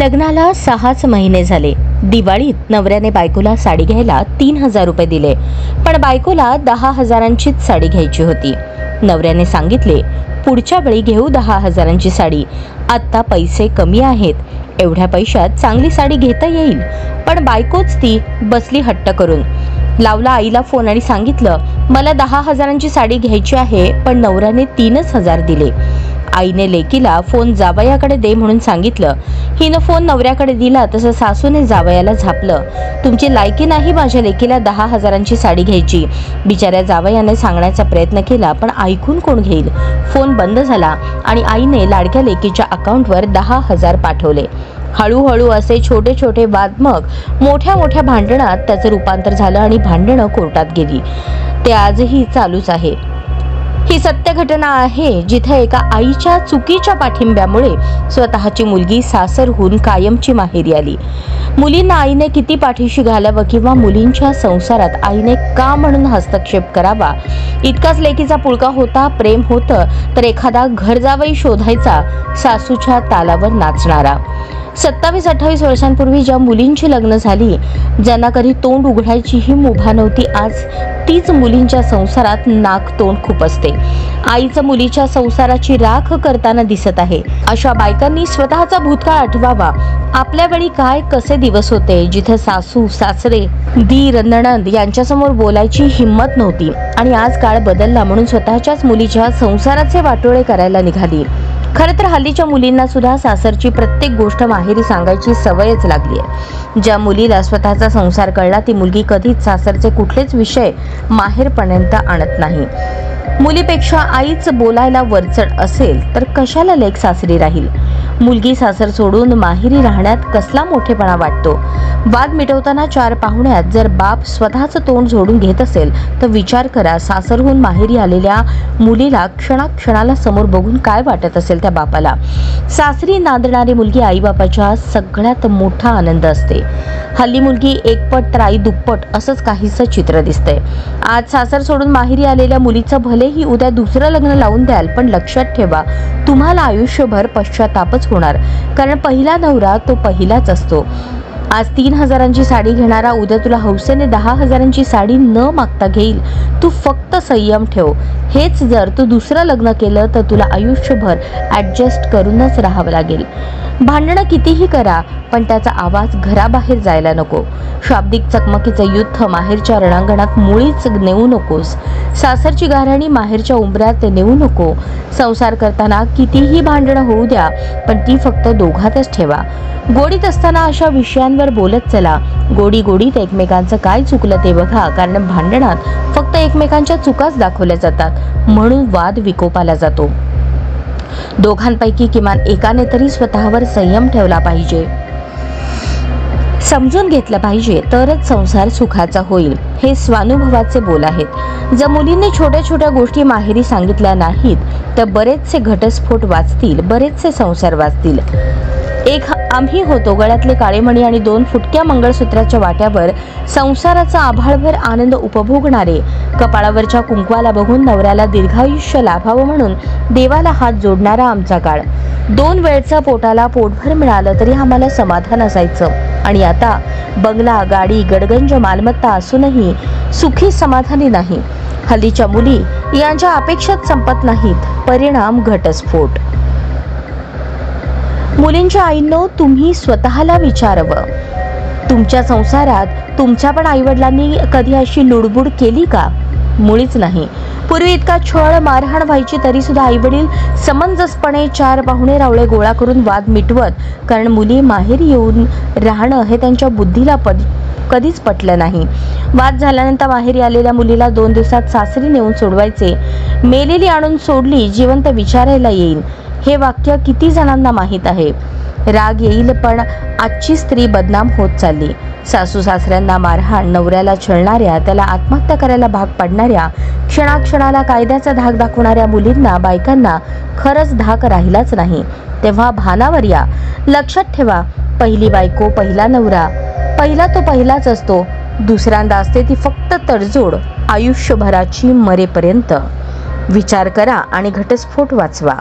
लग्नाला 6च महिने झाले। दिवाळीत नवऱ्याने बायकोला साडी घ्यायला 3000 रुपये दिले, पण बायकोला 10,000ंचीच साडी घ्यायची होती। नवऱ्याने सांगितले, पुढच्या वेळी घेऊ 10,000ंची साडी, आता पैसे कमी आहेत, एवढ्या पैशात चांगली साडी घेता येईल। पण बायकोच ती बसली हट्ट करून। लावला आईला फोन आणि सांगितलं, मला 10,000ंची साडी घ्यायची आहे, पण नवऱ्याने 3,000 दिले। आईने लेकीला फोन जावयाकडे दे म्हणून सांगितलं। हिनं फोन नवऱ्याकडे दिला तसं सासूने जावयाला झापलं, तुमची लायकी नाही माझ्या लेकीला 10,000ंची साडी घ्यायची। बिचाऱ्या जावयाने सांगण्याचा प्रयत्न केला, पण ऐकून कोण घेईल। फोन बंद झाला आणि आईने लाडक्या लेकीच्या अकाउंटवर 10,000 पाठवले। हळूहळू असे छोटे छोटे वाद मग मोठ्या मोठ्या भांडणात त्याचं रूपांतर झालं आणि भांडणं कोर्टात गेली। ते आजही चालूच आहे। ही सत्य घटना आहे, जिथे एका आईच्या चुकीच्या पाठिंब्यामुळे स्वतःची मुलगी सासरहून कायमची माहेरी आली। मुलींना आईने किती पाठीशी घालावं किंवा मुलींच्या संसारात आईने का म्हणून हस्तक्षेप करावा, इतकाच लेकीचा पुळका होता। प्रेम होतं तर एखादा घर जावई शोधायचा, सासूच्या तालावर नाचणारा। 27-28 वर्षांपूर्वी ज्या मुलींची लग्न झाली, ज्यांना कधी तोंड उघडायचीही मुभा नव्हती, आज तीच मुलींच्या संसारात नाक तोंड खूप असते। आईचं मुलीच्या संसाराची राख करताना दिसत आहे। अशा बायकांनी स्वतःचा भूतकाळ आठवावा। आपल्या वेळी काय कसे दिवस होते, जिथे सासू सासरे दीर नणंद यांच्यासमोर बोलायची हिंमत नव्हती, आणि आज काळ बदलला म्हणून स्वतःच्याच मुलीच्या संसाराचे वाटोळे करायला निघाली। खरं तर हल्लीच्या मुलींना सुद्धा सासरची प्रत्येक गोष्ट माहेरी सांगायची सवयच लागली आहे। ज्या मुलीला स्वतःचा संसार कळला, ती मुलगी कधीच सासरचे कुठलेच विषय माहेरपर्यंत आणत नाही। मुलीपेक्षा आईच बोलायला वरचढ असेल तर कशाला लेक सासरी राहील। मुलगी सासर सोडून माहेरी राहण्यात कसला मोठेपणा वाटतो। वाद मिटवताना 4 पाहुण्यात जर बाप स्वतःचं तोंड झोडून घेत असेल तर विचार करा, सासरहून माहेरी आलेल्या मुलीला क्षणाक्षणाला समोर बघून काय वाटत असेल त्या बापाला। सासरी नांदणारी मुलगी आईबापाच्या सगळ्यात मोठा आनंद असते। हल्ली मुलगी एकपट तर आई दुप्पट असंच काहीसं चित्र दिसतंय। आज सासर सोडून माहेरी आलेल्या मुलीचं भलेही उद्या दुसरं लग्न लावून द्याल, पण लक्षात ठेवा, तुम्हाला आयुष्यभर पश्चातापच होणार, कारण पहिला नवरा तो पहिलाच असतो। आज 3,000ंची साडी घेणारा उद्या तुला हौसेने 10,000ंची साडी न मागता घेईल। तू फक्त संयम ठेव। हेच जर तू दुसरं लग्न केलं तर तुला आयुष्यभर ॲडजस्ट करूनच राहावं लागेल। भांडणं कितीही करा, पण त्याचा आवाज घराबाहेर जायला नको। शाब्दिक चकमकीचं युद्ध माहेरच्या रणांगणात मुळीच नेऊ नकोस। सासरची गाऱ्हाणी माहेरच्या उंबऱ्यात नेऊ नको। संसार करताना कितीही भांडणं होऊ द्या, पण ती फक्त दोघातच ठेवा। गोडीत असताना अशा विषयांवर बोलत चला। गोडी गोडीत एकमेकांचं काय चुकलं ते बघा, कारण भांडणात फक्त एकमेकांच्या चुकाच दाखवल्या जातात, म्हणून वाद विकोपाला जातो। दोघांपैकी किमान एकाने तरी स्वतःवर संयम ठेवला पाहिजे, समजून घेतलं पाहिजे, तरच संसार सुखाचा होईल। हे स्वानुभवाचे बोल आहेत। जर मुलींनी छोट्या छोट्या गोष्टी माहेरी सांगितल्या नाहीत तर बरेचसे घटस्फोट वाचतील, बरेचसे संसार वाचतील। एक आम्ही होतो, गळ्यातले काळेमणी आणि 2 फुटक्या मंगळसूत्राच्या वाट्यावर संसाराचा आभाळभर आनंद उपभोगणारे, कपाळावरच्या कुंकवाला बघून नवऱ्याला दीर्घायुष्य लाभावं म्हणून देवाला हात जोडणारा आमचा काळ। 2 वेळचा पोटाला पोटभर मिळालं तरी आम्हाला समाधान असायचं, आणि आता बंगला गाडी गडगंज मालमत्ता असूनही सुखी समाधानी नाही। हल्लीच्या मुली यांच्या अपेक्षाच संपत नाहीत, परिणाम घटस्फोट। मुलींच्या आईंनो, तुम्ही स्वतःला विचारावं, तुमच्या संसारात तुमच्या पण आईवडिलांनी कधी अशी लुडबुड केली का? मुळीच नाही। पूर्वी इतका छळ मारहाण व्हायची तरी सुद्धा आईवडील समंजसपणे 4 पाहुणे रावळे गोळा करून वाद मिटवत, कारण मुली माहेरी येऊन राहणं हे त्यांच्या बुद्धीला कधीच पटलं नाही। वाद झाल्यानंतर माहेरी आलेल्या मुलीला 2 दिवसात सासरी नेऊन सोडवायचे। मेलेली आणून सोडली, जिवंत विचारायला येईल, हे वाक्य किती जणांना माहीत आहे? राग येईल, पण आजची स्त्री बदनाम होत चालली। सासू सासऱ्यांना मारहाण, नवऱ्याला छळणाऱ्या, त्याला आत्महत्या करायला भाग पाडणाऱ्या, क्षणाक्षणाला कायद्याचा धाक दाखवणाऱ्या मुलींना, बायकांना खरंच धाक राहिलाच नाही। तेव्हा भानावर या। लक्षात ठेवा, पहिली बायको पहिला नवरा, पहिला तो पहिलाच असतो, दुसऱ्यांदा असते ती फक्त तडजोड आयुष्यभराची मरेपर्यंत। विचार करा आणि घटस्फोट वाचवा।